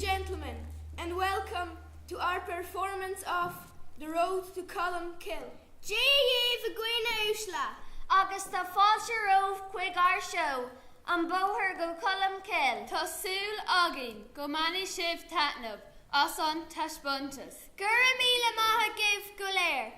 gentlemen, and welcome to our performance of The Road to Colmcille. Gee for Crinniu agus tá fáilte romh chuig our show an bóthar go Colmcille. Tásúil agin go mani sibh tatnamh as an taisbuntas. Gur míle maithe gibh go léir.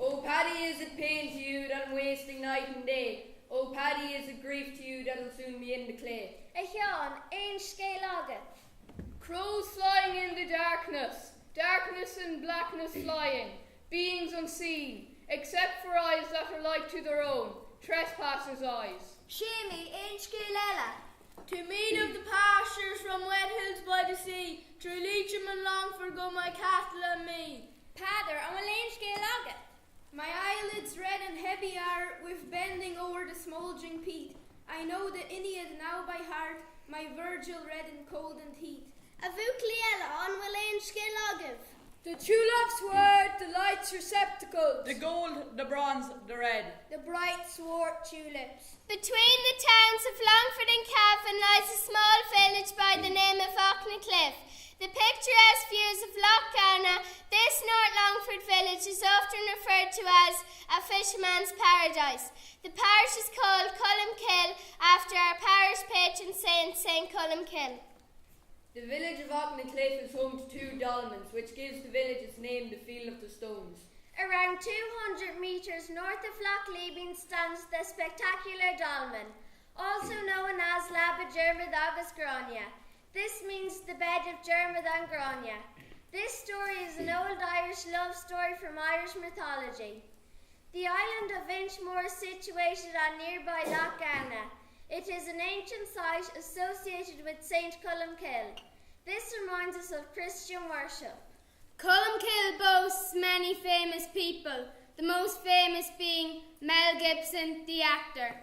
Oh, Paddy, is it pain to you that I'm wasting night and day? Oh, Paddy, is it grief to you that'll soon be in the clay? Echion, ein scéal agad. Crows flying in the darkness, darkness and blackness flying, beings unseen, except for eyes that are like to their own, trespassers' eyes. Shami, ein scéal eile. To mead of the pastures from wet hills by the sea, through Leitrim and Longford go my cattle and me. Padder, an ein scéal agad. My eyelids red and heavy are with bending over the smouldering peat. I know the Aeneid now by heart, my Virgil read in cold and heat. A bhú cléile an bhfuil ein scéal agah. The tulips were the light's receptacles. The gold, the bronze, the red. The bright swart tulips. Between the towns of Longford and Cavan lies a small village by the name of Auchnancliff. The picturesque views of Loch Garna, this North Longford village is often referred to as a fisherman's paradise. The parish is called Colmcille after our parish patron saint, St. Columcille. The village of Auchnancliff is home to two dolmens, which gives the village its name, the Field of the Stones. Around 200 metres north of Loch Leibeen stands the spectacular dolmen, also known as Labba Dermot agus Grania. This means the bed of Dermot and Grania. This story is an old Irish love story from Irish mythology. The island of Inchmore is situated on nearby Loch Garna. It is an ancient site associated with St. Columcille. This reminds us of Christian worship. Colmcille boasts many famous people, the most famous being Mel Gibson, the actor.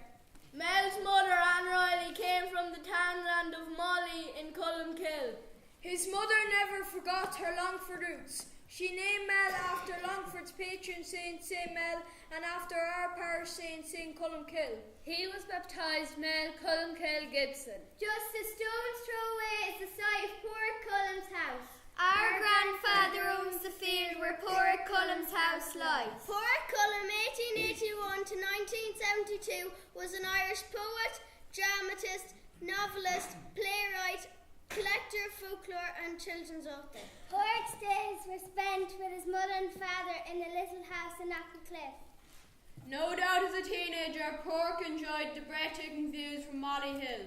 Mel's mother, Anne Riley, came from the townland of Molly in Colmcille. His mother never forgot her Longford roots. She named Mel after Longford's patron saint, St. Mel, and after our parish saint, St. Columcille. He was baptised Mel Colmcille Gibson. Just a stone's throw away is the site of poor Colum's house. Our grandfather owns the field where poor Colum's house lies. Poor Colum, 1881 to 1972, was an Irish poet, dramatist, novelist, playwright, collector of folklore and children's author. Pork's days were spent with his mother and father in a little house in Auchnancliff. No doubt as a teenager, Pork enjoyed the breathtaking views from Molly Hill.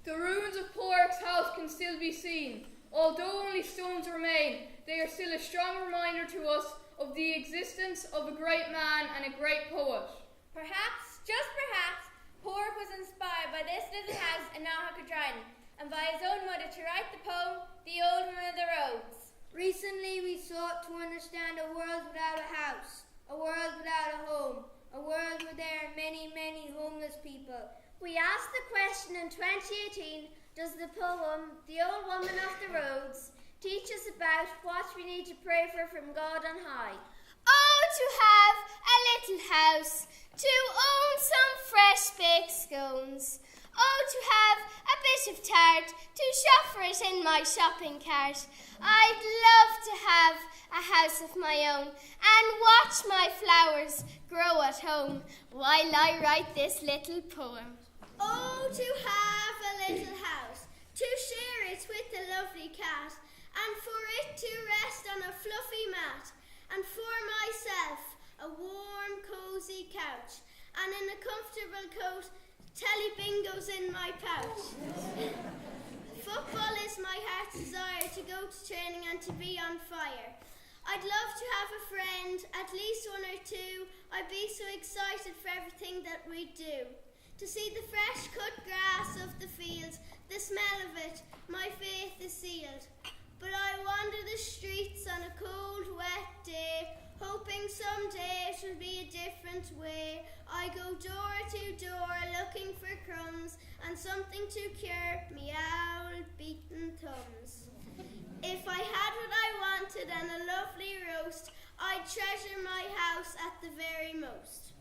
The ruins of Pork's house can still be seen. Although only stones remain, they are still a strong reminder to us of the existence of a great man and a great poet. Perhaps, just perhaps, Pork was inspired by this little house in Auchnancliff and by his own mother to write the poem, The Old Woman of the Roads. Recently we sought to understand a world without a house, a world without a home, a world where there are many, many homeless people. We asked the question in 2018, does the poem, The Old Woman of the Roads, teach us about what we need to pray for from God on high? Oh, to have a little house, to own some fresh baked scones. Oh, to have a bit of tart, to shop for it in my shopping cart. I'd love to have a house of my own and watch my flowers grow at home while I write this little poem. Oh, to have a little house, to share it with the lovely cat, and for it to rest on a fluffy mat, and for myself a warm, cosy couch, and in a comfortable coat, telly bingos in my pouch. Football is my heart's desire, to go to training and to be on fire. I'd love to have a friend, at least one or two. I'd be so excited for everything that we do. To see the fresh cut grass of the fields, the smell of it, my faith is sealed. But I wander the streets on a cold, wet day, hoping someday it will be a different way. I go door to door looking for crumbs and something to cure me old beaten thumbs. If I had what I wanted and a lovely roast, I'd treasure my house at the very most.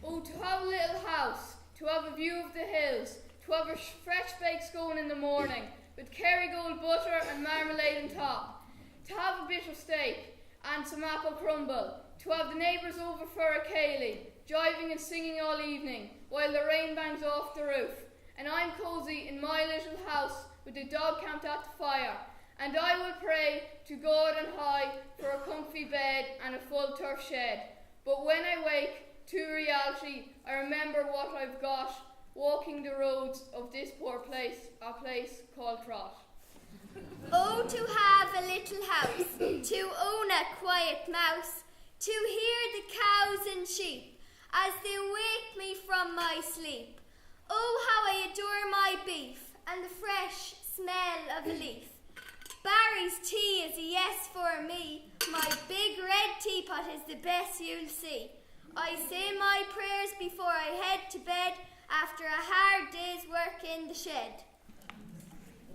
Oh, to have a little house, to have a view of the hills, to have a fresh baked scone in the morning, with Kerrygold butter and marmalade on top, to have a bit of steak and some apple crumble, to have the neighbours over for a ceilidh, jiving and singing all evening, while the rain bangs off the roof, and I'm cosy in my little house with the dog camped at the fire, and I will pray to God on high for a comfy bed and a full turf shed. But when I wake to reality, I remember what I've got, walking the roads of this poor place, a place called Trot. Oh, to have a little house, to own a quiet mouse, to hear the cows and sheep as they wake me from my sleep. Oh, how I adore my beef and the fresh smell of a leaf. Barry's tea is a yes for me. My big red teapot is the best you'll see. I say my prayers before I head to bed after a hard day's work in the shed.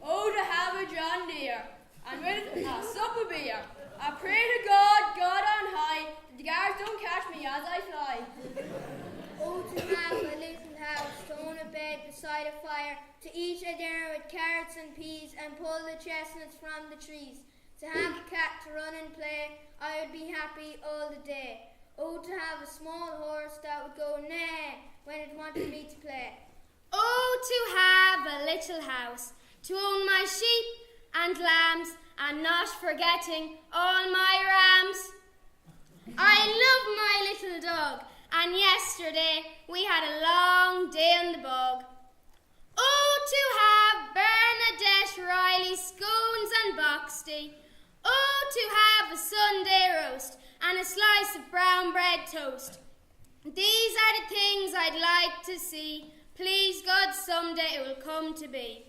Oh, to have a John Deere, and with it a sup of beer. I pray to God, God on high, that the guards don't catch me as I fly. Oh, to have a little house, to own a bed beside a fire, to eat a dinner with carrots and peas, and pull the chestnuts from the trees. To have a cat to run and play, I would be happy all the day. Oh, to have a small horse that would go neigh when it wanted me to play. Oh, to have a little house, to own my sheep and lambs, and not forgetting all my rams. I love my little dog, and yesterday we had a long day on the bog. Oh, to have Bernadette Riley scones and boxty. Oh, to have a Sunday roast and a slice of brown bread toast. These are the things I'd like to see. Please God, someday it will come to be.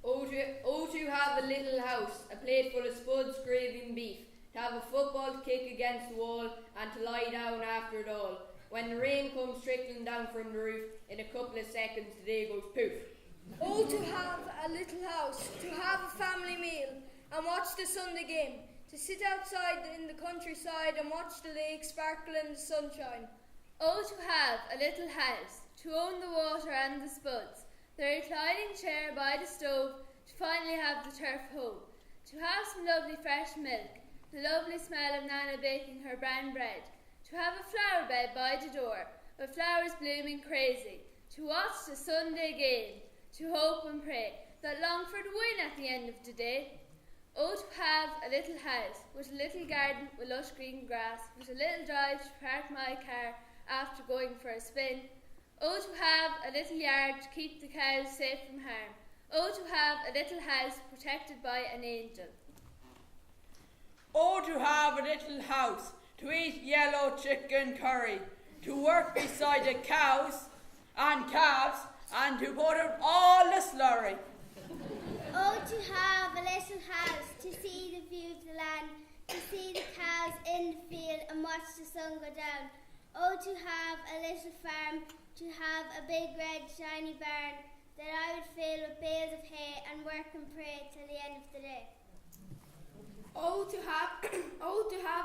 Oh, to have a little house, a plate full of spuds, gravy and beef, to have a football to kick against the wall, and to lie down after it all. When the rain comes trickling down from the roof, in a couple of seconds the day goes poof. Oh, to have a little house, to have a family meal, and watch the Sunday game, to sit outside in the countryside and watch the lake sparkle in the sunshine. Oh, to have a little house, to own the water and the spuds, the reclining chair by the stove, to finally have the turf hoe, to have some lovely fresh milk, the lovely smell of Nana baking her brown bread, to have a flower bed by the door, with flowers blooming crazy, to watch the Sunday game, to hope and pray that Longford win at the end of the day. Oh, to have a little house, with a little garden with lush green grass, with a little drive to park my car after going for a spin. Oh, to have a little yard to keep the cows safe from harm. Oh, to have a little house protected by an angel. Oh, to have a little house, to eat yellow chicken curry, to work beside the cows and calves, and to put in all the slurry. Oh, to have a little house, to see the view of the land, to see the cows in the field and watch the sun go down. Oh, to have a little farm, to have a big red shiny barn that I would fill with bales of hay and work and pray till the end of the day. Oh, to have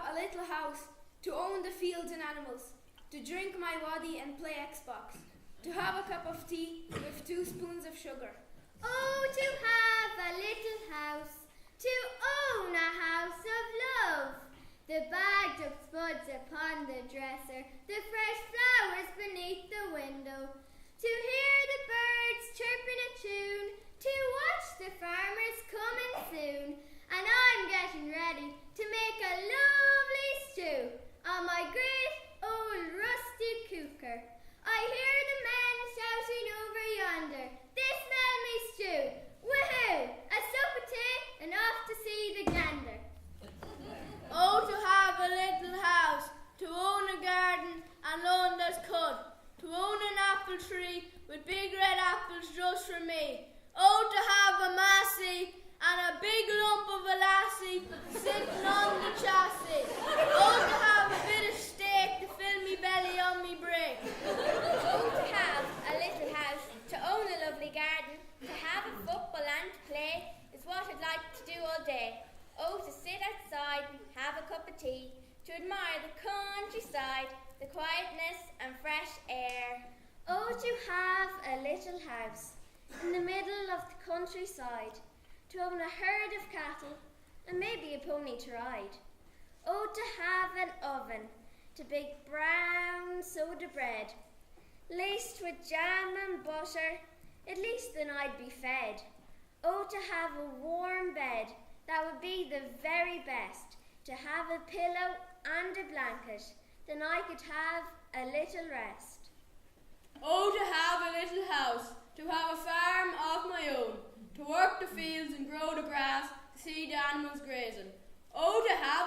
a little house, to own the fields and animals, to drink my waddy and play Xbox, to have a cup of tea with 2 spoons of sugar. Oh, to have a little house, to own a house of love. The bagged up spuds upon the dresser, the fresh flowers beneath the window. To hear the birds chirping a tune, to watch the farmers coming soon. And I'm getting ready to make a lovely stew on my great old rusty cooker. I hear the men shouting over yonder, they smell me stew. Woohoo! A sup of tea and off to see the gander. Oh, to have a little house, to own a garden and lawn that could, to own an apple tree with big red apples just for me. Oh, to have a massie and a big lump of a lassie sitting on the chassis. Oh, to have a bit of steak to fill me belly on me brick. Oh, to have a little house, to own a lovely garden, to have a football and to play is what I'd like to do all day. Oh, to sit outside and have a cup of tea, to admire the countryside, the quietness and fresh air. Oh, to have a little house in the middle of the countryside, to own a herd of cattle and maybe a pony to ride. Oh, to have an oven, to bake brown soda bread, laced with jam and butter, at least then I'd be fed. Oh, to have a warm bed, that would be the very best, to have a pillow and a blanket, then I could have a little rest. Oh, to have a little house, to have a farm of my own, to work the fields and grow the grass, to see the animals grazing. Oh, to have